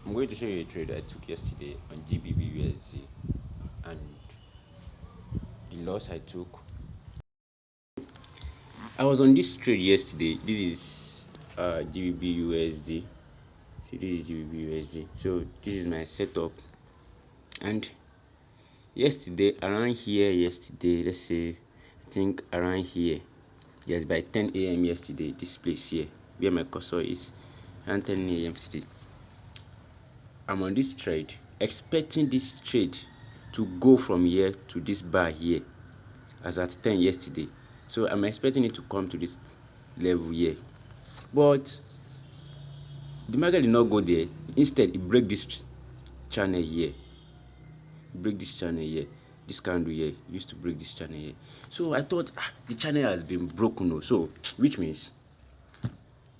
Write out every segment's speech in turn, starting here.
I'm going to show you a trade I took yesterday on GBP and the loss I took. I was on this trade yesterday. This is GBP. See, this is GBP. So this is my setup. And yesterday, around here, let's say, I think around here, yes, by 10 a.m. yesterday, this place here, where my cursor is, around 10 a.m. yesterday, I'm on this trade, expecting this trade to go from here to this bar here, as at 10 yesterday. So I'm expecting it to come to this level here, but the market did not go there. Instead, it break this channel here. This candle here used to break this channel here. So I thought the channel has been broken. So which means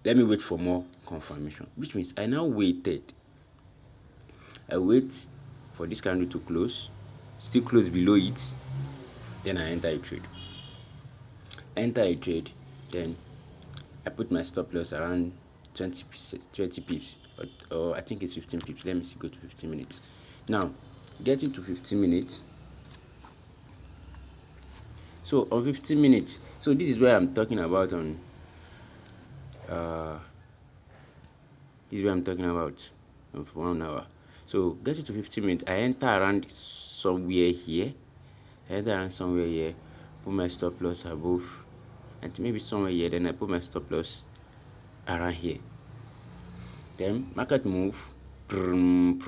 let me wait for more confirmation. Which means I now waited. I wait for this candle to close, still close below it. Then I enter a trade. Then I put my stop loss around 20 pips, or I think it's 15 pips. Let me see, go to 15 minutes. Now, getting to 15 minutes. So on 15 minutes, so this is where I'm talking about on this is where I'm talking about of 1 hour. So getting to 15 minutes, I enter around somewhere here. Put my stop loss above, and maybe somewhere here. Then I put my stop loss around here. Then market move, bam.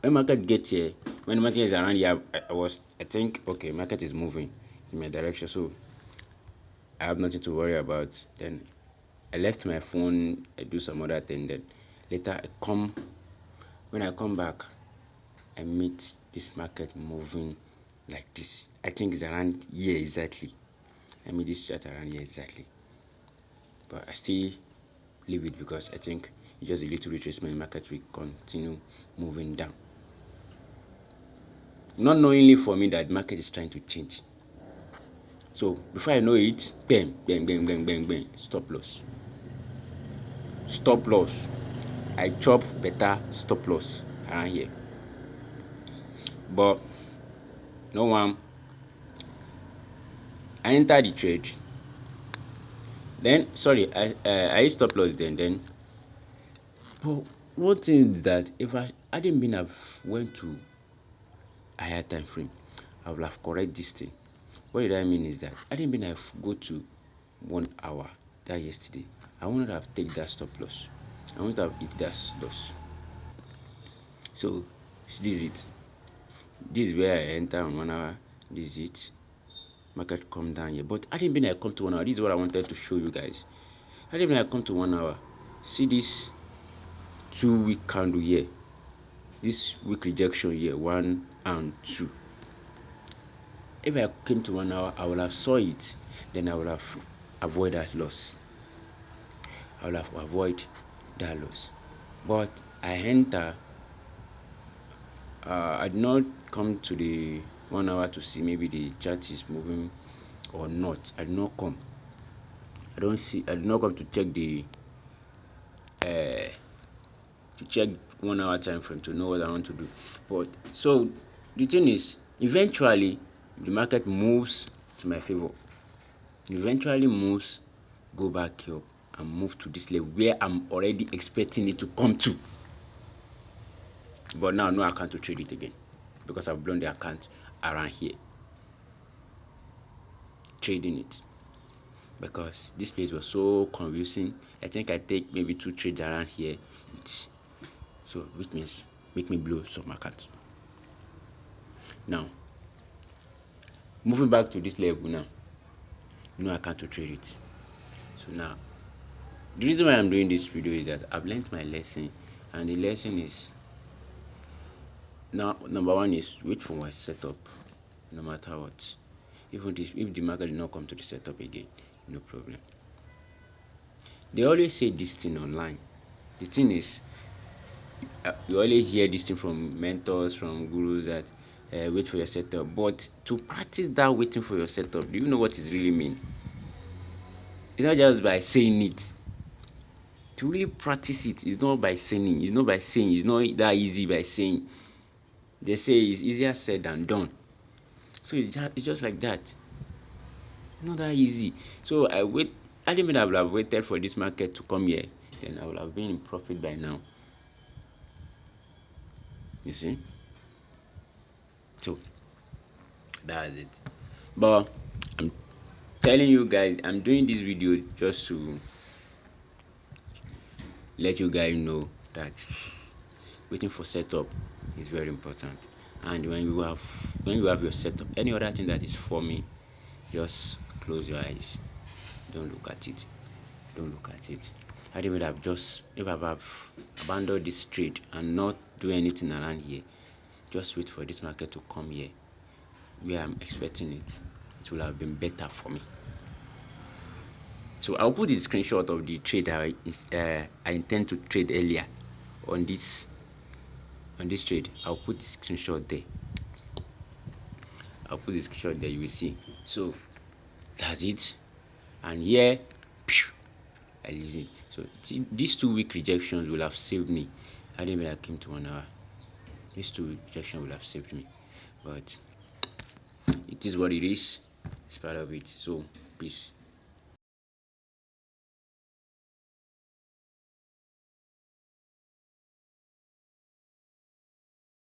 When market get here, when market is around here, I think okay, market is moving in my direction, so I have nothing to worry about. Then I left my phone, I do some other thing. Then later when I come back, I meet this market moving like this. I think it's around here exactly. I meet this chart around here exactly, but I still leave it because I think it's just a little retracement. Market will continue moving down, not knowingly for me that market is trying to change. So before I know it, bang, stop loss. I chop better stop loss around here, but no one. I enter the trade. Then I stop loss then. But one thing is that if I hadn't been have went to higher time frame, I would have correct this thing. What did I mean is that I didn't mean I go to 1 hour that yesterday. I wanted to have take that stop loss. I wanted to have hit that loss. So this is it. This is where I enter on 1 hour. This is it. Market come down here. But I didn't mean I come to 1 hour. This is what I wanted to show you guys. I didn't mean I come to 1 hour. See this 2-week candle here. This week rejection here, 1 and 2. If I came to 1 hour, I would have saw it, then I would have avoid that loss. But I enter. I did not come to the 1 hour to see maybe the chart is moving or not. I did not come. I did not come to check the 1 hour time frame to know what I want to do. But so the thing is, eventually the market moves to my favor. Eventually moves, go back up and move to this level where I'm already expecting it to come to. But now no account to trade it again because I've blown the account around here trading it, because this place was so confusing. I think I take maybe 2 trades around here. So which means make me blow some account. Now moving back to this level now, no account to trade it. So now the reason why I'm doing this video is that I've learned my lesson, and the lesson is now number 1 is wait for my setup no matter what. Even if the market did not come to the setup again, no problem. They always say this thing online. The thing is, you always hear this thing from mentors, from gurus, that wait for your setup. But to practice that waiting for your setup, do you know what it really means? It's not just by saying it. to really practice it, it's not by saying, it's not by saying, it's not that easy by saying. They say it's easier said than done. So it's just like that. Not that easy. So I didn't mean I would have waited for this market to come here, then I would have been in profit by now. You see? So that's it. But I'm telling you guys, I'm doing this video just to let you guys know that waiting for setup is very important. And when you have your setup, any other thing that is forming, just close your eyes. Don't look at it. Don't look at it. I would have just, if I have abandoned this trade and not do anything around here, just wait for this market to come here where I'm expecting it. It will have been better for me. So I'll put the screenshot of the trade I intend to trade earlier on this trade. I'll put the screenshot there. I'll put the screenshot there. You will see. So that's it. And here, I leave it. So these 2 week rejections will have saved me. I didn't even I came to 1 hour. These 2 week rejections will have saved me. But it is what it is. It's part of it. So peace.